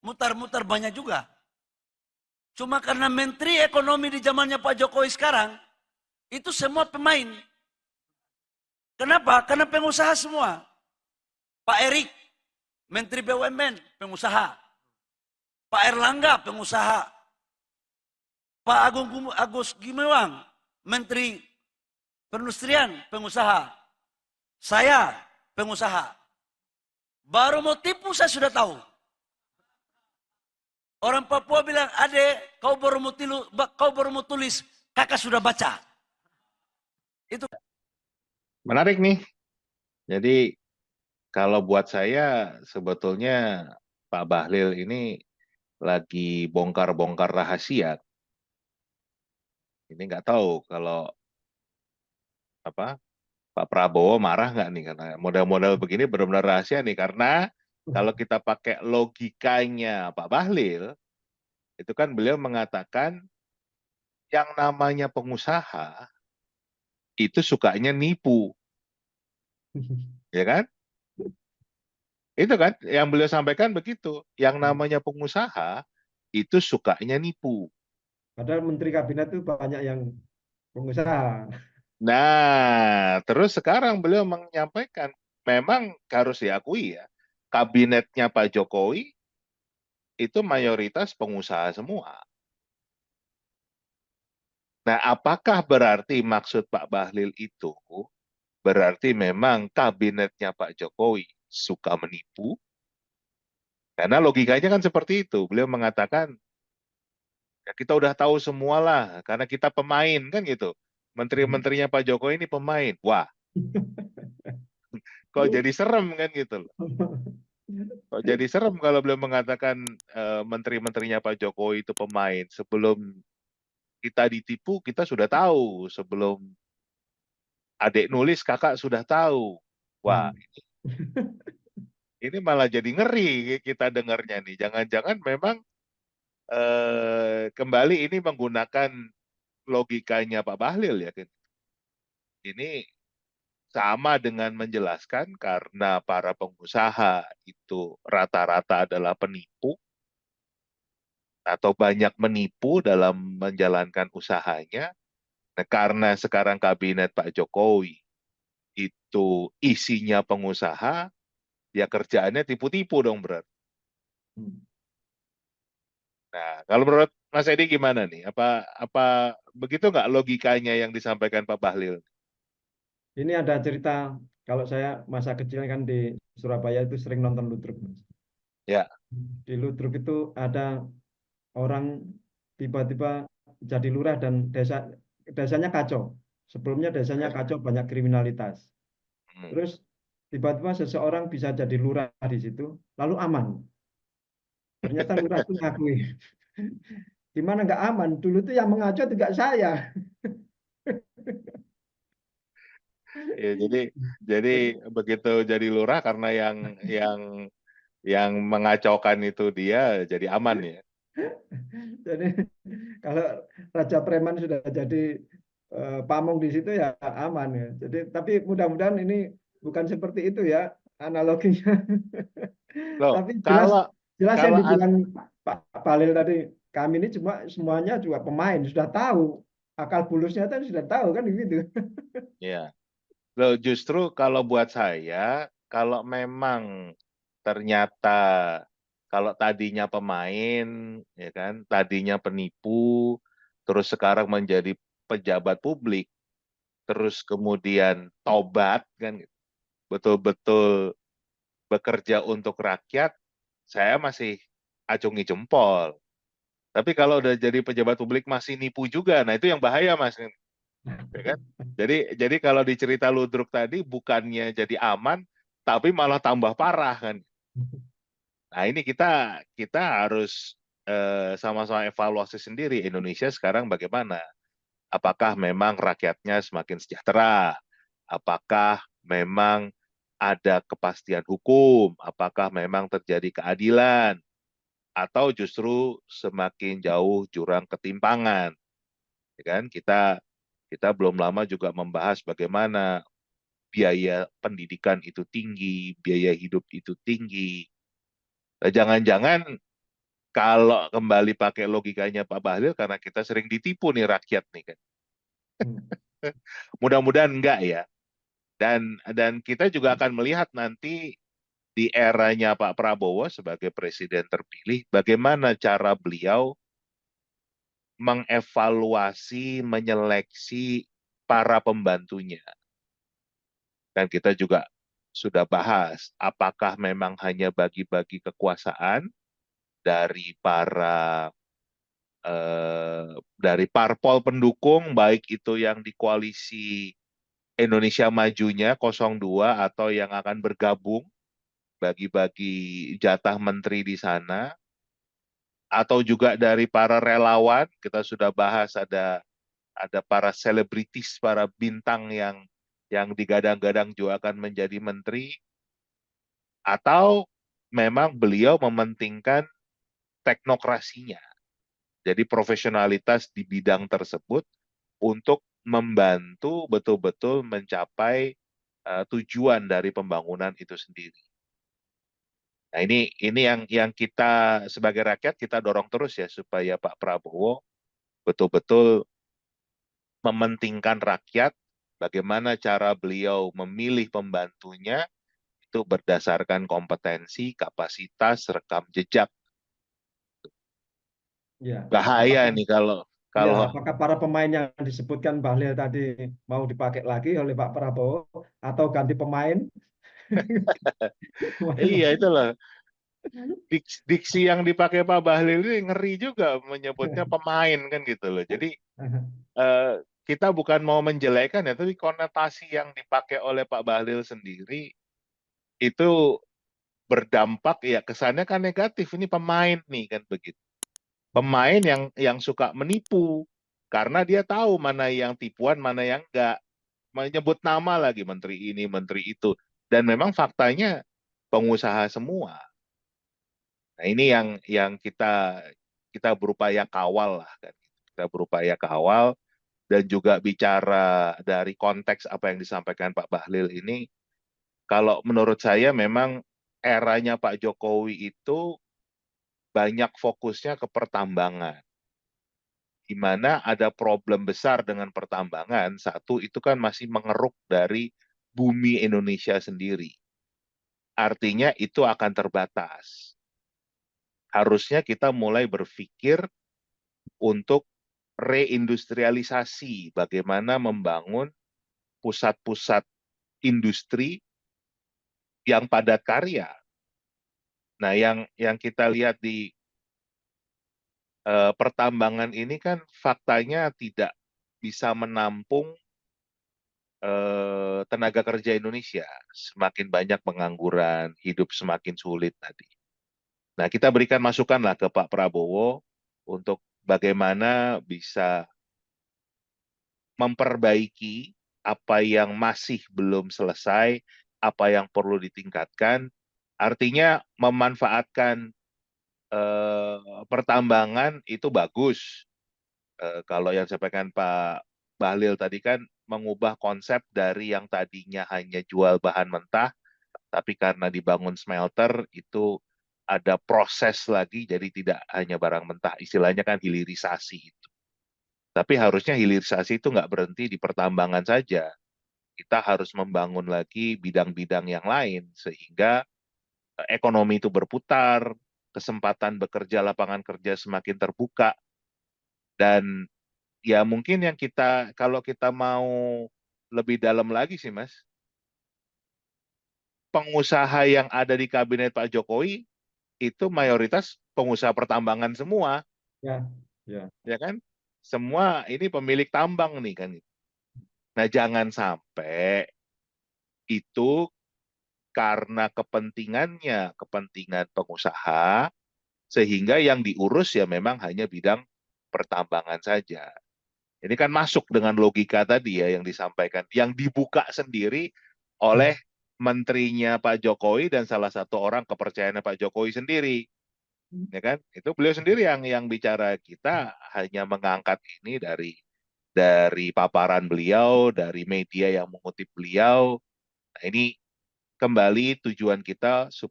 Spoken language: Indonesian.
mutar-mutar banyak juga. Cuma karena Menteri Ekonomi di zamannya Pak Jokowi sekarang, itu semua pemain. Kenapa? Karena pengusaha semua. Pak Erik, Menteri BUMN, pengusaha. Pak Erlangga, pengusaha. Pak Agus Gumiwang, Menteri Perindustrian, pengusaha. Saya, pengusaha. Baru mau tipu saya sudah tahu. Orang Papua bilang, Ade, kau baru mau tulis, kakak sudah baca. Itu Menarik nih. Jadi kalau buat saya sebetulnya Pak Bahlil ini lagi bongkar-bongkar rahasia. Ini nggak tahu kalau apa Pak Prabowo marah nggak nih karena model-model begini benar-benar rahasia nih karena kalau kita pakai logikanya Pak Bahlil itu kan beliau mengatakan yang namanya pengusaha itu sukanya nipu, ya kan? Itu kan yang beliau sampaikan begitu. Yang namanya pengusaha itu sukanya nipu. Padahal menteri kabinet itu banyak yang pengusaha. Nah, terus sekarang beliau menyampaikan, memang harus diakui ya, kabinetnya Pak Jokowi itu mayoritas pengusaha semua. Nah, apakah berarti maksud Pak Bahlil itu berarti memang kabinetnya Pak Jokowi suka menipu? Karena logikanya kan seperti itu. Beliau mengatakan, ya kita udah tahu semua lah, karena kita pemain kan gitu. Menteri-menterinya Pak Jokowi ini pemain. Wah, kok jadi serem kan gitu loh. Kok jadi serem kalau beliau mengatakan menteri-menterinya Pak Jokowi itu pemain. Sebelum kita ditipu, kita sudah tahu. Sebelum adik nulis, kakak sudah tahu. Wah, ini malah jadi ngeri kita dengarnya nih. Jangan-jangan memang kembali ini menggunakan logikanya Pak Bahlil ya. Ini sama dengan menjelaskan karena para pengusaha itu rata-rata adalah penipu atau banyak menipu dalam menjalankan usahanya. Nah, karena sekarang kabinet Pak Jokowi itu isinya pengusaha, ya kerjaannya tipu-tipu dong berarti. Nah, kalau menurut Mas Edi gimana nih? Apa begitu nggak logikanya yang disampaikan Pak Bahlil? Ini ada cerita, kalau saya masa kecil kan di Surabaya itu sering nonton ludruk, Mas. Ya. Di ludruk itu ada orang tiba-tiba jadi lurah dan desanya kacau. Sebelumnya desanya kacau, banyak kriminalitas. Terus tiba-tiba seseorang bisa jadi lurah di situ, lalu aman. Ternyata lurah itu ngakui. Gimana nggak aman? Dulu tuh yang mengacau juga saya. Ya, jadi begitu jadi lurah karena yang mengacaukan itu dia jadi aman ya. Jadi kalau Raja Preman sudah jadi pamong di situ ya aman ya. Jadi tapi mudah-mudahan ini bukan seperti itu ya analoginya. Loh, Tapi jelas kalau jelas yang kalau dibilang Pak Balil tadi, kami ini cuma semuanya juga pemain, sudah tahu akal bulusnya kan sudah tahu kan gitu. ya, loh justru kalau buat saya kalau memang ternyata kalau tadinya pemain ya kan, tadinya penipu, terus sekarang menjadi pejabat publik, terus kemudian tobat kan betul-betul bekerja untuk rakyat, saya masih acungi jempol. Tapi kalau udah jadi pejabat publik masih nipu juga, nah itu yang bahaya Mas. Ya kan? Jadi kalau di cerita ludruk tadi bukannya jadi aman, tapi malah tambah parah kan. Nah ini kita harus sama-sama evaluasi sendiri Indonesia sekarang bagaimana. Apakah memang rakyatnya semakin sejahtera? Apakah memang ada kepastian hukum? Apakah memang terjadi keadilan? Atau justru semakin jauh jurang ketimpangan? Ya kan? Kita belum lama juga membahas bagaimana biaya pendidikan itu tinggi, biaya hidup itu tinggi. Jangan-jangan Kalau kembali pakai logikanya Pak Bahlil, karena kita sering ditipu nih rakyat nih kan. Mudah-mudahan enggak ya. Dan kita juga akan melihat nanti di eranya Pak Prabowo sebagai presiden terpilih, bagaimana cara beliau mengevaluasi, menyeleksi para pembantunya. Dan kita juga sudah bahas, apakah memang hanya bagi-bagi kekuasaan dari dari parpol pendukung, baik itu yang di koalisi Indonesia Majunya 02 atau yang akan bergabung bagi-bagi jatah menteri di sana, atau juga dari para relawan. Kita sudah bahas ada para selebritis, para bintang yang digadang-gadang juga akan menjadi menteri, atau memang beliau mementingkan teknokrasinya. Jadi profesionalitas di bidang tersebut untuk membantu betul-betul mencapai tujuan dari pembangunan itu sendiri. Nah, ini yang kita sebagai rakyat kita dorong terus ya, supaya Pak Prabowo betul-betul mementingkan rakyat, bagaimana cara beliau memilih pembantunya itu berdasarkan kompetensi, kapasitas, rekam jejak. Ya, Bahaya apakah nih kalau ya, kalau apakah para pemain yang disebutkan Bahlil tadi mau dipakai lagi oleh Pak Prabowo atau ganti pemain? iya itulah diksi yang dipakai Pak Bahlil ini ngeri juga, menyebutnya pemain kan gitu loh. Jadi eh, kita bukan mau menjelekan ya, tapi konotasi yang dipakai oleh Pak Bahlil sendiri itu berdampak ya, kesannya kan negatif. Ini pemain nih kan begitu. Pemain yang suka menipu karena dia tahu mana yang tipuan, mana yang enggak. Menyebut nama lagi, menteri ini, menteri itu. Dan memang faktanya pengusaha semua. Nah, ini yang kita berupaya kawal lah kan. Kita berupaya kawal, dan juga bicara dari konteks apa yang disampaikan Pak Bahlil ini, kalau menurut saya memang eranya Pak Jokowi itu banyak fokusnya ke pertambangan. Di mana ada problem besar dengan pertambangan. Satu, itu kan masih mengeruk dari bumi Indonesia sendiri. Artinya itu akan terbatas. Harusnya kita mulai berpikir untuk reindustrialisasi, bagaimana membangun pusat-pusat industri yang padat karya. Nah, yang kita lihat di pertambangan ini kan faktanya tidak bisa menampung tenaga kerja Indonesia. Semakin banyak pengangguran, hidup semakin sulit tadi. Nah, kita berikan masukanlah ke Pak Prabowo untuk bagaimana bisa memperbaiki apa yang masih belum selesai, apa yang perlu ditingkatkan. Artinya memanfaatkan pertambangan itu bagus. Kalau yang disampaikan Pak Bahlil tadi kan mengubah konsep dari yang tadinya hanya jual bahan mentah, tapi karena dibangun smelter itu ada proses lagi, jadi tidak hanya barang mentah. Istilahnya kan hilirisasi itu. Tapi harusnya hilirisasi itu nggak berhenti di pertambangan saja. Kita harus membangun lagi bidang-bidang yang lain, sehingga ekonomi itu berputar, kesempatan bekerja, lapangan kerja semakin terbuka, dan ya mungkin yang kalau kita mau lebih dalam lagi sih Mas, pengusaha yang ada di kabinet Pak Jokowi itu mayoritas pengusaha pertambangan semua, Ya, ya. ya kan? Semua ini pemilik tambang nih kan. Nah, jangan sampai itu karena kepentingannya, kepentingan pengusaha, sehingga yang diurus ya memang hanya bidang pertambangan saja. Ini kan masuk dengan logika tadi ya yang disampaikan, yang dibuka sendiri oleh menterinya Pak Jokowi dan salah satu orang kepercayaannya Pak Jokowi sendiri, ya kan? Itu beliau sendiri yang bicara, kita hanya mengangkat ini dari paparan beliau, dari media yang mengutip beliau. Nah, ini kembali tujuan kita supaya